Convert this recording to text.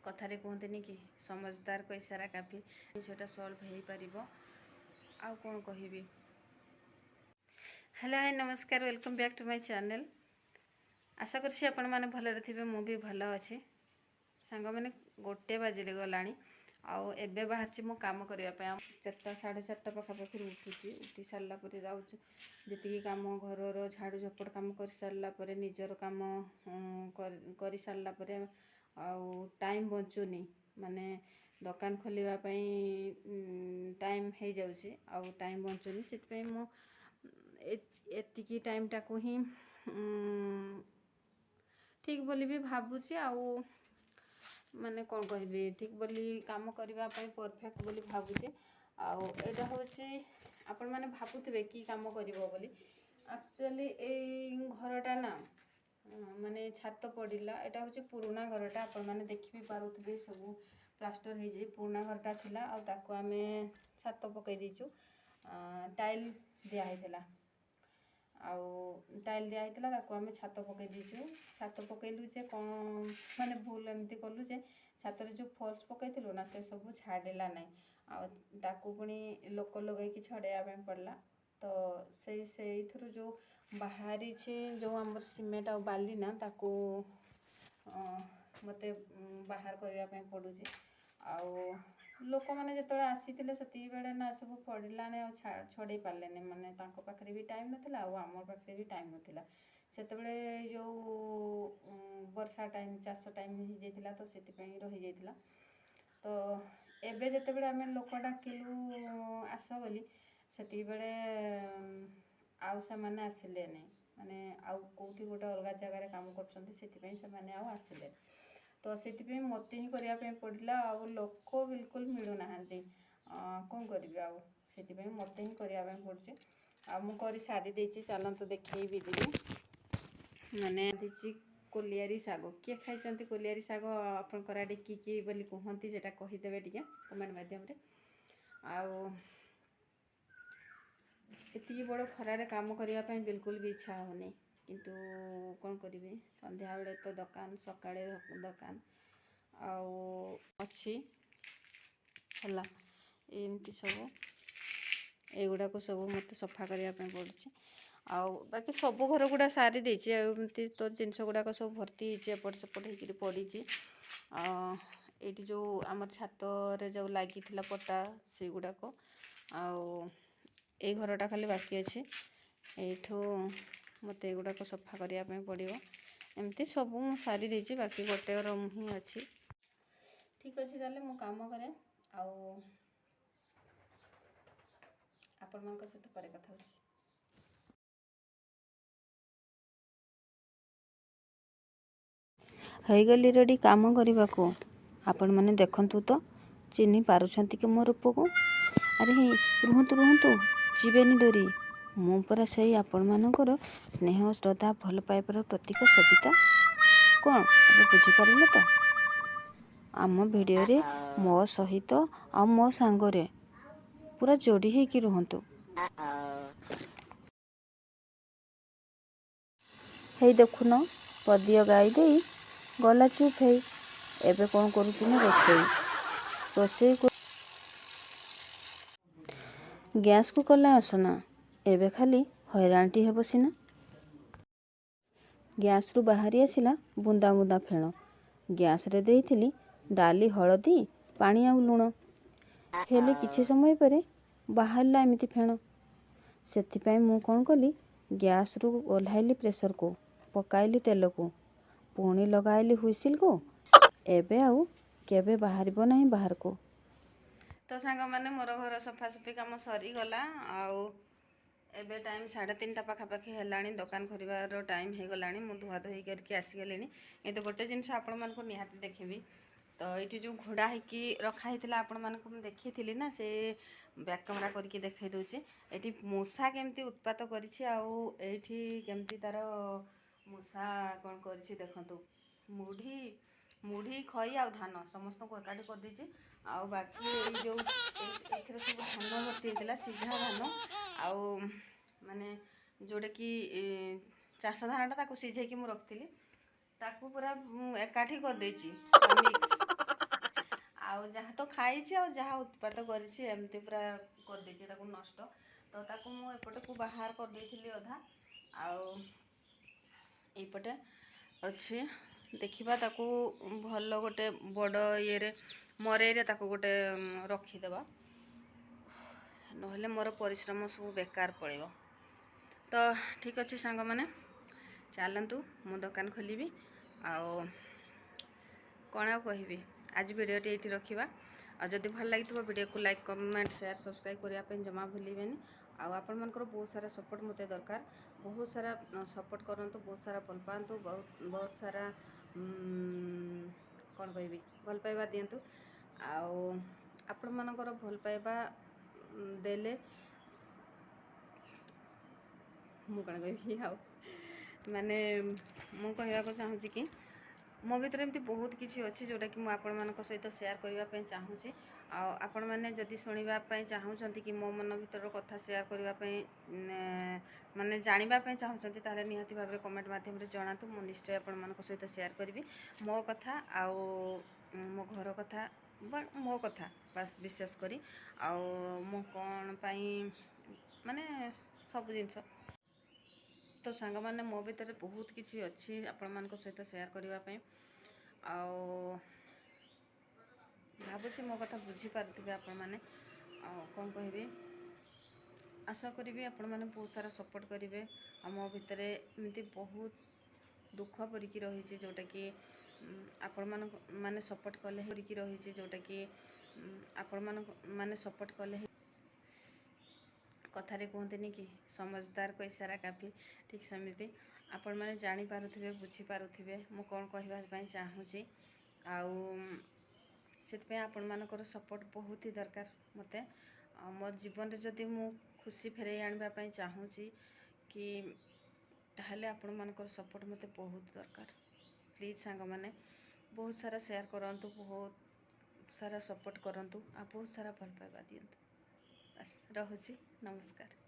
कथारे कहते कि समझदार को इशारा काफी सेटा सॉल्व हो पार आउ कौन कहबी। हेलो हाय नमस्कार welcome back to my channel. आशा करछि आपण माने भलरे थिबे मु भी भल अछि। सांग माने 1 बजे गलानी आउ एबे बाहरछि मु काम करिया पे 4टा 4:30 पाखापाखि उठुछि। उठी सारला परे जाउछु जेतिकी काम घरर झाड़ू झपड़ काम कर सारला परे निजर काम कर सारला परे आउ टाइम बचुनी माने दुकान खोलिबा पई टाइम हे जाउछि आउ टाइम बचुनी सेत पे मु एतिकी टाइम टाको ही ठीक बोली भी भाबुछि आउ माने कौन कहबी ठीक बोली काम करबा पई परफेक्ट बोली भाबुछि। आउ एटा होछि आपण माने भाबुथिबे की काम करिवो बोली एक्चुअली ए घरटा ना माने छात पड़िला एटा होछि पुराना घरटा आपण माने देखि भी पारुथिबे सब प्लास्टर हे जे पुराना घरटा थिला आ ताको आमे छात पकई दिचु टाइल दिया हेतिला आउ टाइल दिया हेतिला ताको आमे छात पकई दिचु। छात पकईलु जे कोन माने भूल एमती कलु जे छातरे जो फॉल्स पकईथिलु ना से सब छाडेला नै आ ताको पुनी लोक लगाई कि छडेया पे पड़ला तो से थ्रु जो बाहरी छे जो हमर सीमेंट आ बाली ना ताको मते बाहर करिया पे पडुची आउ लोक माने जतले आसीथिले सती बेले ना सब पड़िला नै छडे पारले नै माने तांको पाखरे भी टाइम नथिला आ हमर पाखरे भी टाइम नथिला। सेतबेले जो वर्षा टाइम चाष टाइम हो जाइथिला तो सेति पई रहि जाइथिला। तो एबे जतबेले आमे लोक डाकिलु आस बोली सेति बेले आउ से माने आसिले नै माने आउ कोठी गोटे अलगा जगह रे काम करछंती सेति पई से माने आउ आसिले तो सेति पई मते ही करिया पे पड़िला आउ लोक बिल्कुल मिलु नाहंती कोन करबी आउ सेति पई मते ही करिया पे पड़छे। आ मु करी सारी देछि चलंत देखै भी दिबी माने दिछि कोलियारी सागो किए खाइचंती कोलियारी सागो आपन कराडे की बोली कहंती जेटा कहि देबे टिके कमेंट माध्यम रे। आउ एति बड़ खरारे काम करिया पे बिल्कुल भी इच्छा होनी किंतु कोन करिवे संध्या बेले तो दुकान सकाळे दुकान आउ अछि हला एमती सब एगुडा को सब मते सफा करिया पे पड़छि। आउ बाकी सब घर गुडा सारी देछि एमती तो जिंस गुडा सब भर्ती हिचे एपट सेपट हेकि पड़िछि। एटी जो आमर छात रे जो लागी थिला पटा से गुडा को आउ ए घरटा खाली बाकी अछि एठो मते एगुडा को सफा करिया पे पड़िबो एमती सब मु सारी देछि बाकी गोटे रूम ही अछि। ठीक अछि ताले मु काम करे आउ आपण मानक सहित परे कथा होछि। ହେଇଗଲି ରେଡ଼ି କାମ କରିବାକୁ। ଆପଣମାନେ ଦେଖନ୍ତୁ ତ ଚିହ୍ନି ପାରୁଛନ୍ତି କି ମୋ ରୂପକୁ? ଆରେ ହିଁ ରୁହନ୍ତୁ ଯିବେନି ଡରି। ମୁଁ ପରା ସେଇ ଆପଣମାନଙ୍କର ସ୍ନେହ ଶ୍ରଦ୍ଧା ଭଲ ପାଇବାର ପ୍ରତୀକ ସବିତା। କ'ଣ ଏବେ ବୁଝିପାରିଲେ ତ? ଆମ ଭିଡ଼ିଓରେ ମୋ ସହିତ ଆଉ ମୋ ସାଙ୍ଗରେ ପୁରା ଯୋଡ଼ି ହେଇକି ରୁହନ୍ତୁ। ହେଇ ଦେଖୁନ ପଦିୟ ଗାଇ ଦେଇ ଗଲା ଚୁପ୍ ହେଇ। ଏବେ କ'ଣ କରୁଛୁ ନା ରୋଷେଇ ଗ୍ୟାସକୁ କଲା ଆସନା। ଏବେ ଖାଲି ହଇରାଣଟି ହେବ ସିନା। ଗ୍ୟାସରୁ ବାହାରି ଆସିଲା ବୁନ୍ଦା ବୁନ୍ଦା ଫେଣ। ଗ୍ୟାସରେ ଦେଇଥିଲି ଡାଲି ହଳଦୀ ପାଣି ଆଉ ଲୁଣ। ହେଲେ କିଛି ସମୟ ପରେ ବାହାରିଲା ଏମିତି ଫେଣ। ସେଥିପାଇଁ ମୁଁ କ'ଣ କଲି ଗ୍ୟାସରୁ ଓହ୍ଲାଇଲି ପ୍ରେସରକୁ ପକାଇଲି ତେଲକୁ ପୁଣି ଲଗାଇଲି ହୁଇସିଲକୁ। ଏବେ ଆଉ କେବେ ବାହାରିବ ନାହିଁ ବାହାରକୁ। तो सांग माने मोर घर सफासफी काम सरीगला आउ एबे टाइम 3:30 पाखापाखि हेलाणी दुकान खोलिबार टाइम हो गलाणी मु धुआ धोई करके आसीगलेनी। ये तो गोटे जिनस आपण मानक निहाती देखेबी तो ये जो घोड़ा होगी रखा होता आपण मानक देखी ना से बैक कैमरा करके देखई दूचे ये मूषा केमती उत्पात करिछि आउ एठी केमती तार मूषा कौन करिछि देखंतु मुढ़ी मुढ़ी खई आ धान समस्त को एकाठी कर देछि आउ बाकी जो एथरे सब धान भर्ती होता सीधा धान आउ माने जोड़े कि चाष धानटा ताको सिझेकी मु रखिली ताकू पूरा एकाठी कर देछि मिक्स ଆଉ ଯାହା ତ ଖାଇଛି ଆଉ ଯାହା ଉତ୍ପାତ କରିଛି ଏମିତି ପୁରା କରିଦେଇଛି ତାକୁ ନଷ୍ଟ। ତ ତାକୁ ମୁଁ ଏପଟକୁ ବାହାର କରିଦେଇଥିଲି ଅଧା, ଆଉ ଏଇପଟେ ଅଛି। ଦେଖିବା ତାକୁ ଭଲ ଗୋଟେ ବଡ଼ ଇଏରେ ମରେଇରେ ତାକୁ ଗୋଟେ ରଖିଦେବା, ନହେଲେ ମୋର ପରିଶ୍ରମ ସବୁ ବେକାର ପଳେଇବ। ତ ଠିକ୍ ଅଛି ସାଙ୍ଗମାନେ, ଚାଲନ୍ତୁ ମୁଁ ଦୋକାନ ଖୋଲିବି। ଆଉ କ'ଣ ଆଉ କହିବି, ଆଜି ଭିଡ଼ିଓଟି ଏଇଠି ରଖିବା। ଆଉ ଯଦି ଭଲ ଲାଗିଥିବ ଭିଡ଼ିଓକୁ ଲାଇକ୍, କମେଣ୍ଟ, ସେୟାର, ସବସ୍କ୍ରାଇବ୍ କରିବା ପାଇଁ ଜମା ଭୁଲିବେନି। ଆଉ ଆପଣମାନଙ୍କର ବହୁତ ସାରା ସପୋର୍ଟ ମୋତେ ଦରକାର। ବହୁତ ସାରା ସପୋର୍ଟ କରନ୍ତୁ, ବହୁତ ସାରା ଭଲ ପାଆନ୍ତୁ, ବହୁତ ସାରା କ'ଣ କହିବି, ଭଲ ପାଇବା ଦିଅନ୍ତୁ। ଆଉ ଆପଣମାନଙ୍କର ଭଲ ପାଇବା ଦେଲେ ମୁଁ କ'ଣ କହିବି, ଆଉ ମାନେ ମୁଁ କହିବାକୁ ଚାହୁଁଛି କି ମୋ ଭିତରେ ଏମିତି ବହୁତ କିଛି ଅଛି ଯେଉଁଟାକି ମୁଁ ଆପଣମାନଙ୍କ ସହିତ ସେୟାର କରିବା ପାଇଁ ଚାହୁଁଛି। ଆଉ ଆପଣମାନେ ଯଦି ଶୁଣିବା ପାଇଁ ଚାହୁଁଛନ୍ତି କି ମୋ ମନ ଭିତରର କଥା ସେୟାର କରିବା ପାଇଁ ମାନେ ଜାଣିବା ପାଇଁ ଚାହୁଁଛନ୍ତି, ତାହେଲେ ନିହାତି ଭାବରେ କମେଣ୍ଟ ମାଧ୍ୟମରେ ଜଣାନ୍ତୁ। ମୁଁ ନିଶ୍ଚୟ ଆପଣମାନଙ୍କ ସହିତ ସେୟାର କରିବି ମୋ କଥା ଆଉ ମୋ ଘର କଥା, ମୋ କଥା ବାସ୍ ବିଶେଷ କରି। ଆଉ ମୁଁ କ'ଣ ପାଇଁ ମାନେ ସବୁ ଜିନିଷ। ତ ସାଙ୍ଗମାନେ ମୋ ଭିତରେ ବହୁତ କିଛି ଅଛି ଆପଣମାନଙ୍କ ସହିତ ସେୟାର କରିବା ପାଇଁ। ଆଉ ଭାବୁଛି ମୋ କଥା ବୁଝିପାରୁଥିବେ ଆପଣମାନେ। ଆଉ କ'ଣ କହିବି, ଆଶା କରିବି ଆପଣମାନେ ବହୁତ ସାରା ସପୋର୍ଟ କରିବେ। ଆଉ ମୋ ଭିତରେ ଏମିତି ବହୁତ ଦୁଃଖ ପରିକି ରହିଛି, ଯେଉଁଟାକି ଆପଣମାନଙ୍କ ମାନେ ସପୋର୍ଟ କଲେ କରିକି ରହିଛି, ଯେଉଁଟାକି ଆପଣମାନଙ୍କ ମାନେ ସପୋର୍ଟ କଲେ କଥାରେ କୁହନ୍ତିନି କି ସମଝଦାର को इशारा काफ़ी, ଠିକ୍ ସେମିତି ଆପଣମାନେ ଜାଣିପାରୁଥିବେ, ବୁଝିପାରୁଥିବେ ମୁଁ କ'ଣ କହିବା ପାଇଁ ଚାହୁଁଛି। ଆଉ ସେଥିପାଇଁ ଆପଣମାନଙ୍କର ସପୋର୍ଟ ବହୁତ ହି ଦରକାର ମୋତେ। ଆଉ ମୋ ଜୀବନରେ ଯଦି ମୁଁ ଖୁସି ଫେରାଇ ଆଣିବା ପାଇଁ ଚାହୁଁଛି କି, ତାହେଲେ ଆପଣମାନଙ୍କର ସପୋର୍ଟ ମୋତେ ବହୁତ ଦରକାର। ପ୍ଲିଜ୍ ସାଙ୍ଗମାନେ ବହୁତ ସାରା ସେୟାର କରନ୍ତୁ, ବହୁତ ସାରା ସପୋର୍ଟ କରନ୍ତୁ, ଆଉ ବହୁତ ସାରା ଭଲ ପାଇବା ଦିଅନ୍ତୁ। ବାସ୍ ରହୁଛି, ନମସ୍କାର।